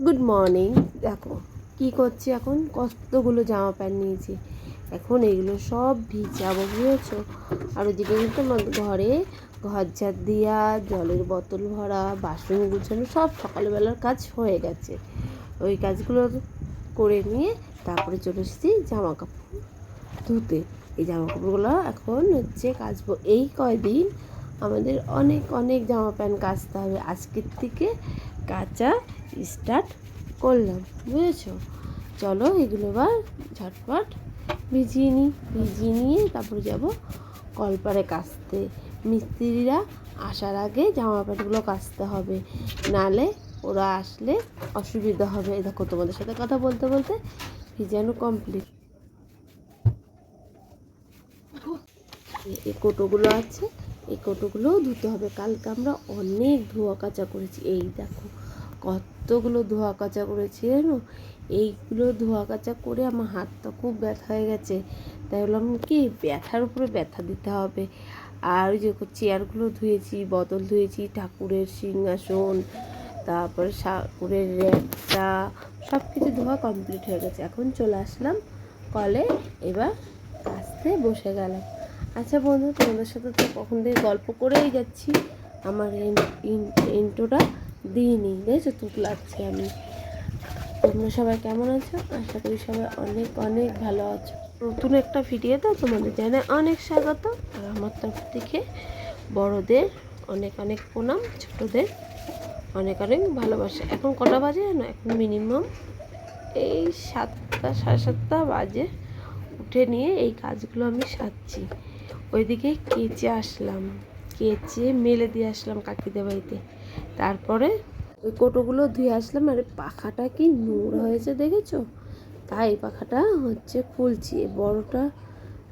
Good morning. দেখো কি করছি, এখন কতগুলো জামা প্যান্ট নিয়েছি, এখন এগুলো সব ভিজাবো, বুঝেছো। আর ওদিকে কিন্তু আমার ঘরে ঘর ঝাড় দিয়া, জলের বোতল ভরা, বাসন গুছানো সব সকালবেলার কাজ হয়ে গেছে। ওই কাজগুলো করে নিয়ে তারপরে চলে এসেছি জামা কাপড় ধুতে। এই জামা কাপড়গুলো এখন কাচবো। এই কয়দিন আমাদের অনেক অনেক জামা প্যান্ট কাচতে হবে, আজকের থেকে কাচা স্টার্ট করলাম, বুঝেছো। চলো এগুলো এবার ঝটপট ভিজিয়ে নিয়ে তারপরে যাব কলপারে কাচতে। মিস্ত্রিরা আসার আগে জামা প্যান্টগুলো কাচতে হবে, নালে ওরা আসলে অসুবিধা হবে। দেখো তোমাদের সাথে কথা বলতে বলতে ভিজানো কমপ্লিট। এই কোটোগুলো আছে, এই কোটোগুলোও ধুতে হবে। কালকে আমরা অনেক ধোয়া কাচা করেছি। এই দেখো কতগুলো ধোয়া কাচা করেছি জানো। এইগুলো ধোয়া কাচা করে আমার হাতটা খুব ব্যথা হয়ে গেছে। তাই বললাম কি ব্যথার উপরে ব্যথা দিতে হবে। আর ওই যে চেয়ারগুলো ধুয়েছি, বোতল ধুয়েছি, ঠাকুরের সিংহাসন, তারপরে ঠাকুরের র্যাকটা, সব কিছু ধোয়া কমপ্লিট হয়ে গেছে। এখন চলে আসলাম কলে, এবার কাচতে বসে গেলাম। আচ্ছা বন্ধু, তোমাদের সাথে তো কখন থেকে গল্প করেই যাচ্ছি, আমার ইন্ট্রোটা দিইনি, দেখেছো তুক লাগছে আমি। তোমরা সবাই কেমন আছো? আশা করি সবাই অনেক অনেক ভালো আছো। নতুন একটা ভিডিওতে তোমাদের জানাই অনেক স্বাগত। আর আমার তরফ থেকে বড়দের অনেক অনেক প্রণাম, ছোটদের অনেক অনেক ভালোবাসা। এখন কটা বাজে জানো? এখন মিনিমাম এই 7টা, 7:30 বাজে। উঠে নিয়ে এই কাজগুলো আমি সারছি। ওইদিকে কেচে আসলাম, কেচে মেলে দিয়ে আসলাম কাকিদের বাড়িতে। তারপরে ওই কোটোগুলো ধুয়ে আসলাম। আর পাখাটা কি নোংরা হয়েছে দেখেছো? তাই পাখাটা খুলছি।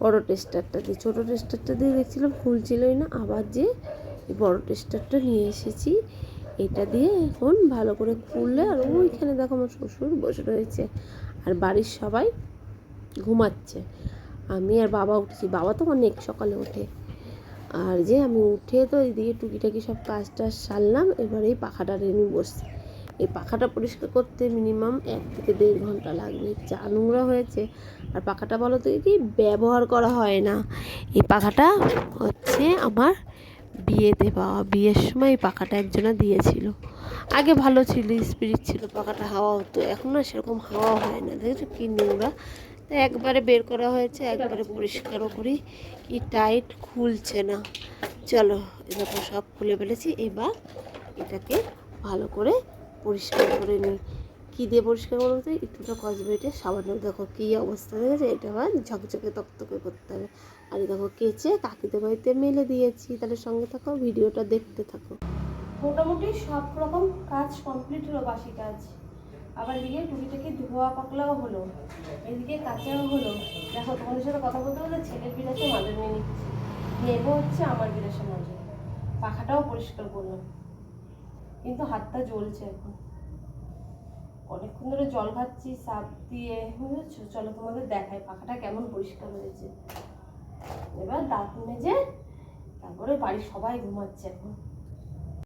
বড় টেস্টারটা দিয়ে, ছোটো টেস্টারটা দিয়ে দেখছিলাম খুলছিলই না। আবার যে এই বড় টেস্টারটা নিয়ে এসেছি, এটা দিয়ে এখন ভালো করে খুললে। আর ওইখানে দেখো আমার শ্বশুর বসে রয়েছে, আর বাড়ির সবাই ঘুমাচ্ছে। আমি আর বাবা উঠেছি। বাবা তো অনেক সকালে ওঠে। আর যে আমি উঠে তো এইদিকে টুকিটাকি সব কাজ টাজ সারলাম। এবার এই পাখাটা রেনে বসছি। এই পাখাটা পরিষ্কার করতে মিনিমাম 1 থেকে 1.5 ঘন্টা লাগবে, যা নোংরা হয়েছে। আর পাখাটা বলো তো কি ব্যবহার করা হয় না। এই পাখাটা আমার বিয়েতে পাওয়া, বিয়ের সময় এই পাখাটা একজনা দিয়েছিল। আগে ভালো ছিল, স্পিরিট ছিল, পাখাটা হাওয়া হতো। এখন না সেরকম হাওয়া হয় না, দেখেছো কি নোংরা। তাই একবারে বের করা হয়েছে, একবারে পরিষ্কারও করি। কি টাইট, খুলছে না। চলো এরকম সব খুলে ফেলেছি। এবার এটাকে ভালো করে পরিষ্কার করে নিই। কী দিয়ে পরিষ্কার করবো? তো একটুটা কসমেটিক সাবান। দেখো কী অবস্থা হয়েছে, এটা আবার ঝকঝকে তকতকে করতে হবে। আর দেখো কেচে কাকিদের বাড়িতে মেলে দিয়েছি। তাহলে সঙ্গে থাকো, ভিডিওটা দেখতে থাকো। মোটামুটি সব রকম কাজ কমপ্লিট হলো, বাসি কাজ। আবার এদিকে টুকিটাকি ধোয়া পাকলাও হলো, এদিকে কাঁচাও হলো। দেখো তোমাদের সাথে কথা বলতে বলতে ছেলের বিরাসে মাজা নিয়ে নিচ্ছি, নেবো আমার বিরাসে মাজা। পাখাটাও পরিষ্কার করলাম, কিন্তু হাতটা জ্বলছে এখন। অনেকক্ষণ ধরে জল খাচ্ছি সাপ দিয়ে, বুঝেছো। চলো তোমাদের দেখাই পাখাটা কেমন পরিষ্কার হয়েছে। এবার দাঁত মেজে তারপরে বাড়ির সবাই ঘুমাচ্ছে এখন।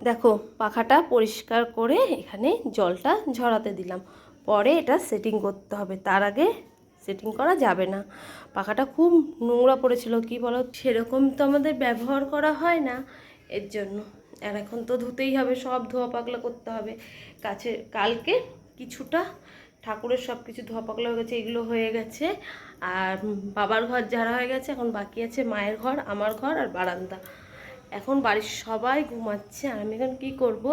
দেখো পাখাটা পরিষ্কার করে এখানে জলটা ঝরাতে দিলাম। পরে এটা সেটিং করতে হবে, তার আগে সেটিং করা যাবে না। পাখাটা খুব নোংরা পড়েছিল, কি বলো, সেরকম তো আমাদের ব্যবহার করা হয় না, এর জন্য। আর এখন তো ধুতেই হবে, সব ধোয়া পাকলা করতে হবে। কালকে কিছুটা ঠাকুরের সব কিছু ধোয়া পাকলা হয়ে গেছে, এগুলো হয়ে গেছে। আর বাবার ঘর ঝাড়া হয়ে গেছে, এখন বাকি আছে মায়ের ঘর, আমার ঘর আর বারান্দা। এখন বাড়ির সবাই ঘুমাচ্ছে, আর আমি এখন কী করবো,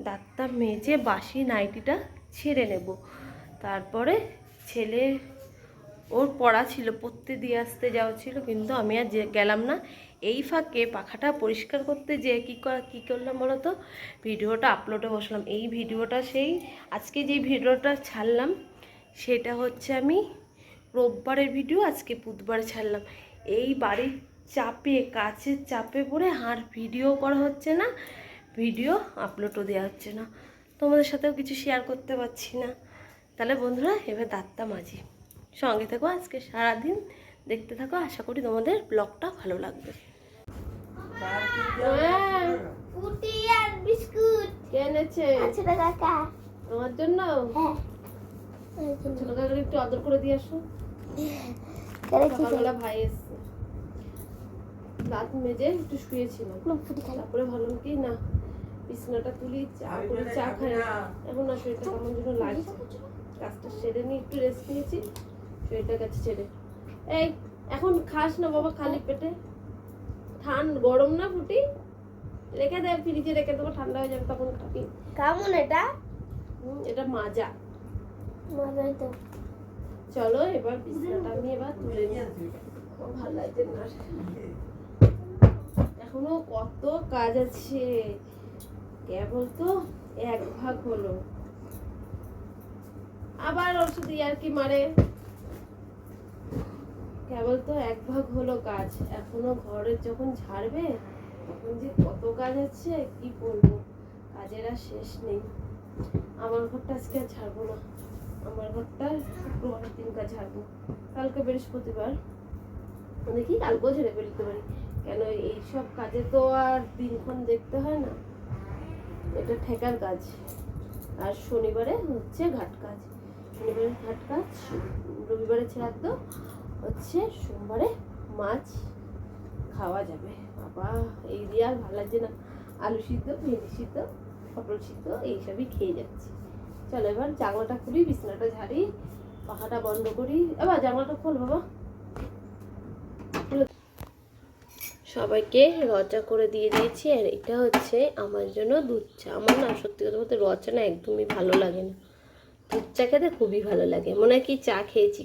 দাঁতটা মেজে বাসি নাইটিটা ছেড়ে নেব। তারপরে ছেলে ওর পড়া ছিল, পড়তে দিয়ে আসতে যাওয়া ছিল, কিন্তু আমি আর গেলাম না। এই ফাঁকে পাখাটা পরিষ্কার করতে যেয়ে কী করলাম বলো তো, ভিডিওটা আপলোডে বসলাম। এই ভিডিওটা আজকে যে ভিডিওটা ছাড়লাম, সেটা আমি রোববারের ভিডিও, আজকে বুধবারে ছাড়লাম। এই বাড়ির চাপে, কাছের চাপে পড়ে আর ভিডিও করা হচ্ছে না, ভিডিও আপলোডও দেওয়া হচ্ছে না, তোমাদের সাথেও কিছু শেয়ার করতে পারছি না। তাহলে বন্ধুরা এবার দাঁতটা মাজি, সঙ্গে থাকো, আজকে সারাদিন দেখতে থাকো। আশা করি তোমাদের ব্লগটা ভালো লাগবে। বিস্কুট এনেছে আমার জন্য ছোট কাকাকে একটু আদর করে দিয়ে আসো। সকালবেলা ভাই এসছে, দাঁত মেজে একটু শুয়েছিল, তারপরে ভাবলাম কি না বিছানাটা তুলি, চা করে চা খাই। এখন না শরীরটা কেমন যেন লাগছে, কাজটা সেরে নিয়ে একটু রেস্ট নিয়েছি, শরীরটা গেছে ছেড়ে। এই এখন খাস না বাবা খালি পেটে, গরম না ফুটি, রেখে দেয় ফ্রিজে রেখে দেবো, ঠান্ডা হয়ে যাবে তখন খাবি। কেমন এটা? এটা মাজা মাজাই তো। চলো এবার বিছানাটা আমি এবার তুলে নিয়ে ভালো লাগছে না, এখনো কত কাজ আছে, কেবল তো 1 ভাগ হলো, আবার ওর সাথে আর কি মারে, কেবল তো 1 ভাগ হলো কাজ, এখনো ঘরের যখন ঝাড়বে তখন যে কত কাজ আছে কি বলবো, কাজের আর শেষ নেই। আমার ঘরটা আজকে আর ঝাড়বো না, আমার ঘরটা শুক্রবারের দিনকার ঝাড়বো, কালকে বৃহস্পতিবার, দেখি কালকেও ঝেড়ে ফেলতে পারি, কেন এইসব কাজে তো আর দিনক্ষণ দেখতে হয় না, এটা ঠেকার কাজ। আর শনিবারে হচ্ছে ঘাট কাজ, শনিবারে ঘাট কাজ, রবিবারে শ্রাদ্ধ হচ্ছে, সোমবারে মাছ খাওয়া যাবে। বাবা এই দিয়ে আর ভালো লাগছে না, আলু সিদ্ধ, ভেন্ডি সিদ্ধ, পটল সিদ্ধ এইসবই খেয়ে যাচ্ছি। চলো এবার জানলাটা খুলি, বিছানাটা ঝাড়ি, পাখাটা বন্ধ করি। এবার জানলাটা খোল বাবা। সবাইকে রচা করে দিয়ে দিয়েছি, আর এটা হচ্ছে আমার জন্য দুধ চা। আমার না সত্যি কথা বলতে রচা না একদমই ভালো লাগে না, দুধ চা খেতে খুবই ভালো লাগে, মনে হয় কি চা খেয়েছি।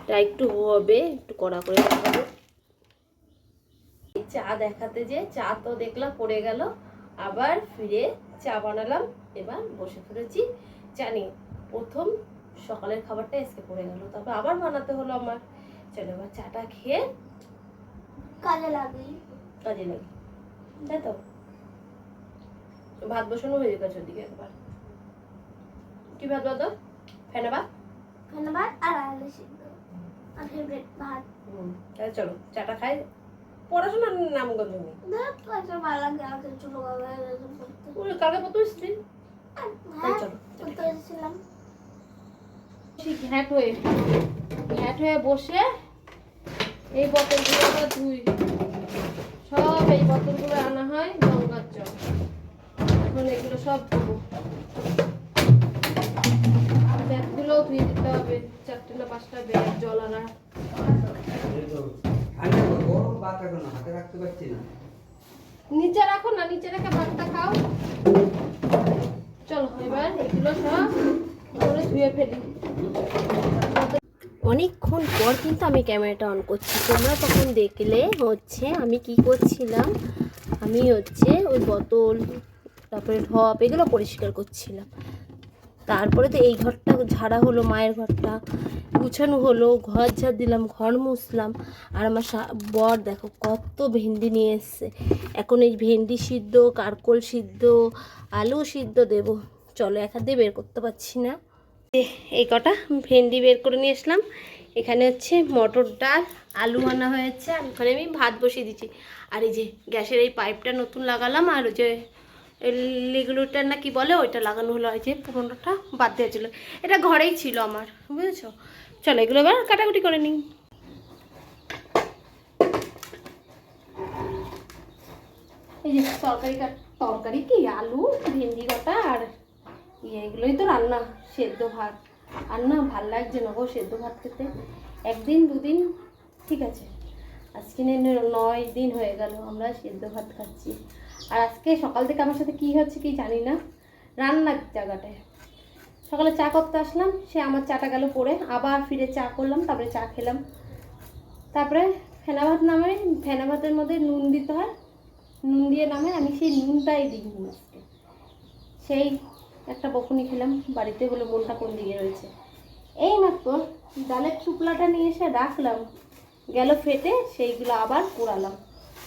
তা একটু হবে, একটু কড়া করে দেখাবো। চা দেখাতে যে চা তো দেখলাম পড়ে গেল, আবার ফিরে চা বানালাম, এবার বসে পড়েছি চা নিয়ে। প্রথম সকালের খাবারটা আজকে পড়ে গেল, তারপর আবার বানাতে হলো আমার। চলো এবার চাটা খেয়ে কাজে লাগি, তাই তো। ভাত বসানো হয়ে গেছে ওদিকে, একবার কি ভাত বলো? ফেনা ভাত আর আলু সিদ্ধ, আর ফেভারিট ভাত। তাহলে চলো চাটা খাই, পড়াশোনার নাম গন্ধ নেই, কালকে কত এসছি, চলো ঘ্যাট হয়ে বসে এই বোতলগুলো আবার ধুই, সব এই বোতলগুলো আনা হয় গঙ্গার জল, এখন এগুলো সব ধোবো, ব্যাগগুলোও ধুয়ে দিতে হবে, 4টে না 5টা ব্যাগ জল আনা। নিচে রাখো না, নিচে রেখে ভাতটা খাও। চলো এবার এগুলো সব করে ধুয়ে ফেলি। অনেকক্ষণ পর কিন্তু আমি ক্যামেরাটা অন করছি, তোমরা তখন দেখলে হচ্ছে আমি কি করছিলাম, আমি হচ্ছে ওই বোতল তারপরে ঢপ এগুলো পরিষ্কার করছিলাম। তারপরে তো এই ঘরটা ঝাড়া হলো, মায়ের ঘরটা গুছানো হলো, ঘর ঝাড় দিলাম, ঘর মুছলাম। আর আমার বর দেখো কত ভেন্ডি নিয়ে এসছে, এখন এই ভেন্ডি সিদ্ধ, কারকোল সিদ্ধ, আলু সিদ্ধ দেব। চলো এক হাত দিয়ে বের করতে পারছি না, এই কটা ভেন্ডি বের করে নিয়ে আসলাম। এখানে হচ্ছে মটর ডাল, আলু আনা হয়েছে, আর ওখানে আমি ভাত বসিয়ে দিচ্ছি। আর এই যে গ্যাসের এই পাইপটা নতুন লাগালাম, আর ওই যে রেগুলেটর না কি বলে ওইটা লাগানো হলো, এই যে পুরোনোটা বাদ দেওয়া ছিল, এটা ঘরেই ছিল আমার, বুঝেছো। চলো এগুলো এবার কাটাকুটি করে নিই। এই যে তরকারি কি আলু ভেন্ডি কটা আর এগুলোই তো রান্না, সেদ্ধ ভাত। আর না ভাল লাগছে না গো সেদ্ধ ভাত খেতে, 1 দিন 2 দিন ঠিক আছে, আজকে 9 দিন হয়ে গেল আমরা সেদ্ধ ভাত খাচ্ছি। আর আজকে সকাল থেকে আমার সাথে কি হচ্ছে কি জানি না, রান্নার জায়গাটায় সকালে চা করতে আসলাম, সে আমার চাটা গেল পড়ে, আবার ফিরে চা করলাম, তারপরে চা খেলাম, তারপরে ফেনা ভাত নামে, ফেনা ভাতের মধ্যে নুন দিতে হয়, নুন দিয়ে নামে, আমি সেই নুনটাই দিইনি আজকে, সেই একটা বকুনি খেলাম বাড়িতে, বলে মনটা কোন দিকে রয়েছে। এই মাত্র ডালের টুকলাটা নিয়ে এসে রাখলাম, গেল ফেটে, সেইগুলো আবার পোড়ালাম,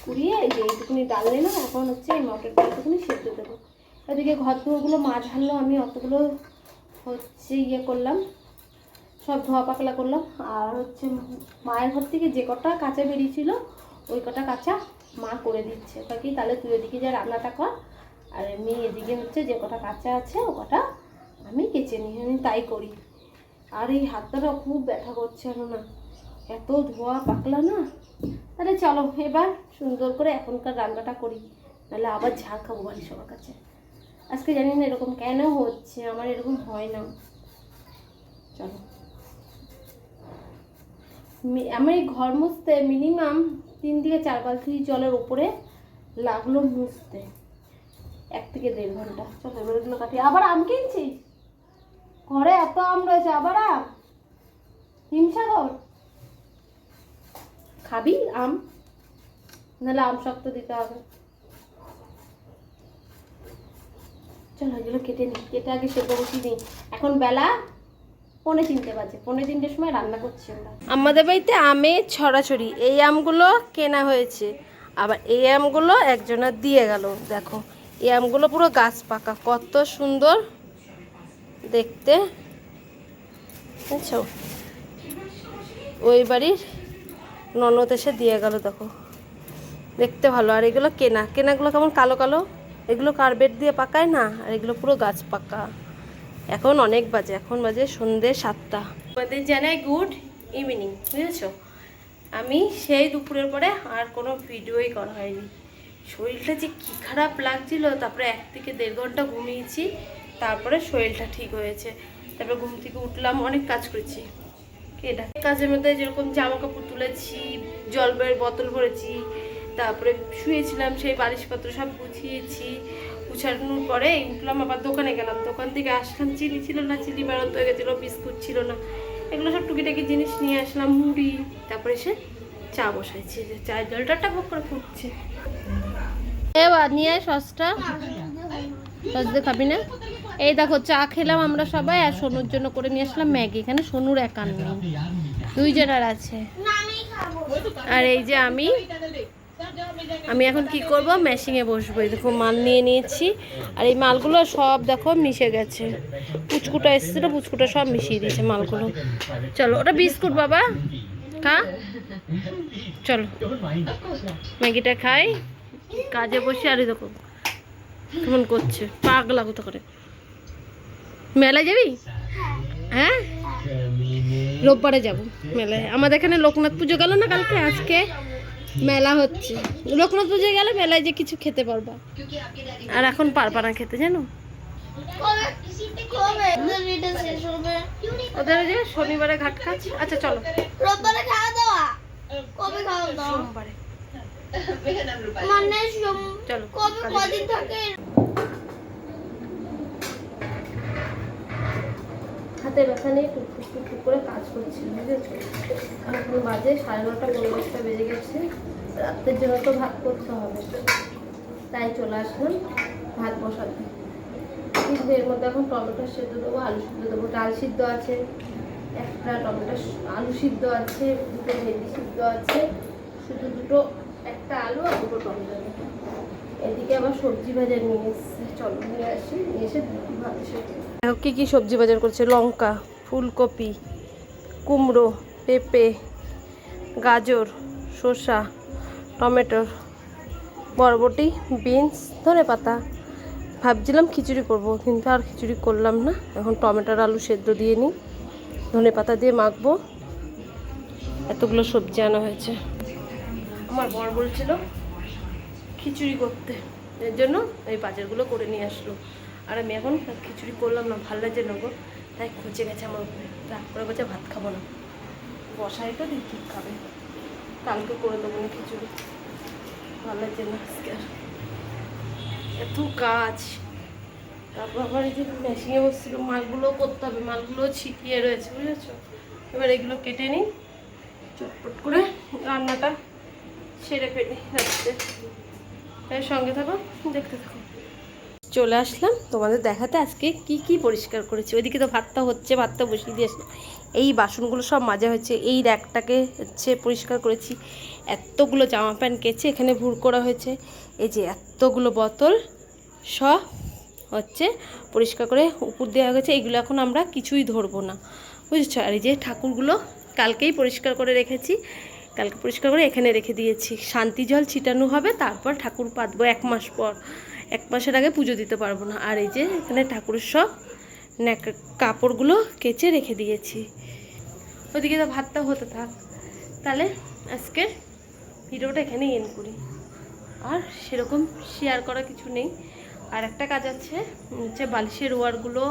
পুড়িয়ে এই যে এইটুকুনি ডাল নিলাম, এখন হচ্ছে এই মটর ডালটুকুনি সেদ্ধ দেবো। এদিকে ঘর ধোয়াগুলো মা ঝাড়লো, আমি অতগুলো হচ্ছে করলাম, সব ধোয়া পাকলা করলাম। আর হচ্ছে মায়ের ঘর থেকে যে কটা কাঁচা বেরিয়েছিল ওই কটা কাঁচা মা করে দিচ্ছে, তাকে তাহলে তুই ওদিকে যা রান্নাটা কর, আর এমনি এদিকে হচ্ছে যে কটা কাঁচা আছে ও কটা আমি কেচে নিই, আমি তাই করি। আর এই হাতটাও খুব ব্যথা করছে না, এত ধোয়া পাকলা না। তাহলে চলো এবার সুন্দর করে এখনকার রান্নাটা করি, নাহলে আবার ঝাড় খাবো বাড়ি সবার কাছে। আজকে জানি না এরকম কেন হচ্ছে, আমার এরকম হয় না। চলো, আমার এই ঘর মুছতে মিনিমাম 3 থেকে 4 বালতি জলের উপরে লাগলো মুছতে, 1 থেকে 1.5 ঘন্টা। চলো এবার এগুলো কাটি। আবার আম কিনছি, ঘরে এত আম রয়েছে, আবার আম। হিমসাগর খাবি আম, নাহলে আম শক্ত দিতে হবে। চলো এগুলো কেটে নিই, কেটে আগে সেদ্ধ বসিয়ে নিই। এখন বেলা 2:45 বাজে, 2:45 সময় রান্না করছি আমরা। আমাদের বাড়িতে আমের ছড়াছড়ি। এই আমগুলো কেনা হয়েছে, আবার এই আমগুলো একজনের দিয়ে গেল। দেখো এই আমগুলো পুরো গাছ পাকা, কত সুন্দর দেখতে, বুঝছো? ওই বাড়ির ননদ এসে দিয়ে গেল, দেখো দেখতে ভালো। আর এগুলো কেনাগুলো কেমন কালো কালো, এগুলো কার্বেট দিয়ে পাকায় না, আর এগুলো পুরো গাছ পাকা। এখন অনেক বাজে, এখন বাজে সন্ধ্যে 7টা। আমাদের জানাই গুড ইভিনিং, বুঝেছো? আমি সেই দুপুরের পরে আর কোনো ভিডিওই করা হয়নি। শরীরটা যে কী খারাপ লাগছিল, তারপরে 1 থেকে 1.5 ঘন্টা ঘুমিয়েছি, তারপরে শরীরটা ঠিক হয়েছে। তারপরে ঘুম থেকে উঠলাম, অনেক কাজ করেছি। এটা কাজের মধ্যে যেরকম জামা কাপড় তুলেছি, জলের বোতল ভরেছি, তারপরে শুয়েছিলাম, সেই বালিশপত্র সব গুছিয়েছি। গুছানোর পরে উঠলাম, আবার দোকানে গেলাম, দোকান থেকে আসলাম, চিনি ছিল না, চিনি বেরোতে হয়ে গেছিলো, বিস্কুট ছিল না, এগুলো সব টুকিটাকি জিনিস নিয়ে আসলাম, মুড়ি। তারপরে এসে চা বসাইছি, যে চায়ের জলটা টক করে ফুটছে। এবার নিয়ে আয় সসটা, সস দিয়ে খাবি না? এই দেখো চা খেলাম আমরা সবাই, আর সোনুর জন্য করে নিয়ে আসলাম ম্যাগি। এখানে সোনুর একার নেই, 2 জনের আছে। আর এই যে আমি এখন কি করব, মেশিনে বসবো। এই দেখো মাল নিয়ে নিয়েছি, আর এই মালগুলো সব দেখো মিশে গেছে। পুচকুটা এসেছিল, পুচকুটা সব মিশিয়ে দিয়েছে মালগুলো। চলো, ওটা বিস্কুট বাবা খা, চলো ম্যাগিটা খাই, কাজে বসে। আর দেখো কেমন করছে, পাগলা কোথা করে। মেলায় যাবি? হ্যাঁ, রোববারে যাবো মেলায়। আমাদের এখানে লোকনাথ পুজো গেল না কালকে, আজকে মেলা হচ্ছে। লোকনাথ পুজো গেলে মেলায় যে কিছু খেতে পারবা, আর এখন পারবা না খেতে, জানো? ওদের যে শনিবারে ঘাট কাজ। আচ্ছা চলো, রোববারে খাওয়া দাওয়া কবে খাওয়া দাওয়া? সোমবারে। মানে চলো কবে কদিন থাকে? হাতে ব্যথা নিয়ে টুকটুক করে কাজ করছি, বুঝেছো? এখন বাজে 9:30, 10:30 বেজে গেছে। রাত্রের জন্য তো ভাত করতে হবে, তাই চলে আসলাম ভাত বসাতে। কিন্তু এর মধ্যে এখন টমেটো সেদ্ধ দেবো, আলু সিদ্ধ দেবো। ডাল সিদ্ধ আছে, একটা টমেটো আলু সিদ্ধ আছে, 2টো ভেন্ডি সিদ্ধ আছে, শুধু 2টো, একটা আলু আর 2টো টমেটো। এদিকে আবার সবজি বাজার নিয়ে এসছে, চলো নিয়ে আসি, নিয়ে এসে ভাত সেদ্ধ। কি কি সবজি বাজার করছে, লঙ্কা, ফুলকপি, কুমড়ো, পেঁপে, গাজর, শসা, টমেটো, বরবটি, বিনস, ধনেপাতা। ভাবছিলাম খিচুড়ি করব, কিন্তু আর খিচুড়ি করলাম না। এখন টমেটোর আলু সেদ্ধ দিয়ে নিই, ধনেপাতা দিয়ে মাখবো। এতগুলো সবজি আনা হয়েছে। আমার বর বলছিল খিচুড়ি করতে, এর জন্য এই বাজারগুলো করে নিয়ে আসলো। আর আমি এখন খিচুড়ি করলাম না, ভালো লাগছে না গো, তাই খুঁজে গেছে আমার উপরে। রাগ করে বলছে ভাত খাবো না, বসাই তো দিই, ঠিক খাবে, কালকে করে দেবো না খিচুড়ি, ভালো লাগছে না আজকে আর। এত কাজ, তারপর আবার এই যে মেশিনে বসছিল, মালগুলো করতে হবে, মালগুলো ছিটিয়ে রয়েছে, বুঝেছো? এবার এগুলো কেটে নিই, চটপট করে রান্নাটা সেরে ফেলি রাত্রে। তাই সঙ্গে থাকো, দেখতে থাকো। চলে আসলাম তোমাদের দেখাতে আজকে কি কি পরিষ্কার করেছি। ওইদিকে তো ভাতটা হচ্ছে, ভাতটা বসিয়ে দিয়ে আসলাম। এই বাসনগুলো সব মাজা হয়েছে, এই র্যাকটাকে হচ্ছে পরিষ্কার করেছি। এতগুলো জামা প্যান্ট কেচে এখানে ভুর করা হয়েছে। এই যে এতগুলো বোতল সব হচ্ছে পরিষ্কার করে উপর দেওয়া হয়েছে। এইগুলো এখন আমরা কিছুই ধরবো না, বুঝেছো? আর এই যে ঠাকুরগুলো কালকেই পরিষ্কার করে রেখেছি, কালকে পরিষ্কার করে এখানে রেখে দিয়েছি। শান্তি জল ছিটানো হবে, তারপর ঠাকুর পাতবো 1 মাস পর। 1 মাসের আগে পুজো দিতে পারবো না। আর এই যে এখানে ঠাকুরের সব কাপড়গুলো কেচে রেখে দিয়েছি। ওইদিকে তো ভাতটা হতে থাক, তাহলে আজকে ভিডিওটা এখানেই এন্ড করি। আর সেরকম শেয়ার করা কিছু নেই। আর একটা কাজ আছে, হচ্ছে বালিশের ওয়ারগুলো,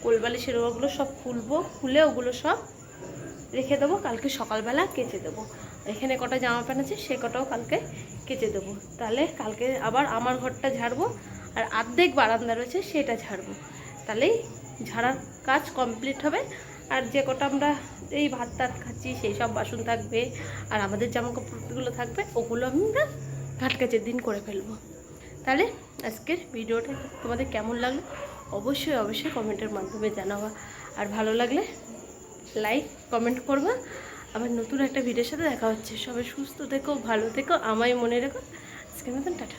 কোল বালিশের ওয়ারগুলো সব খুলে ওগুলো সব রেখে দেবো, কালকে সকালবেলা কেচে দেবো। এখানে কটা জামা প্যান্ট আছে সে কটাও কালকে কেচে দেবো। তাহলে কালকে আবার আমার ঘরটা ঝাড়বো, আর অর্ধেক বারান্দা রয়েছে সেটা ঝাড়বো। তাহলেই ঝাড়ার কাজ কমপ্লিট হবে। আর যে কটা আমরা এই ভাত টাত খাচ্ছি সেই সব বাসন থাকবে, আর আমাদের জামা কাপড়গুলো থাকবে, ওগুলো আমরা ঘাট কাচের দিন করে ফেলবো। তাহলে আজকের ভিডিওটা তোমাদের কেমন লাগলো অবশ্যই অবশ্যই কমেন্টের মাধ্যমে জানাবা। আর ভালো লাগলে লাইক কমেন্ট করবা। আবার নতুন একটা ভিডিওর সাথে দেখা হচ্ছে। সবাই সুস্থ থেকো, ভালো থেকো, আমায় মনে রেখো। আজকের মতন টাটা।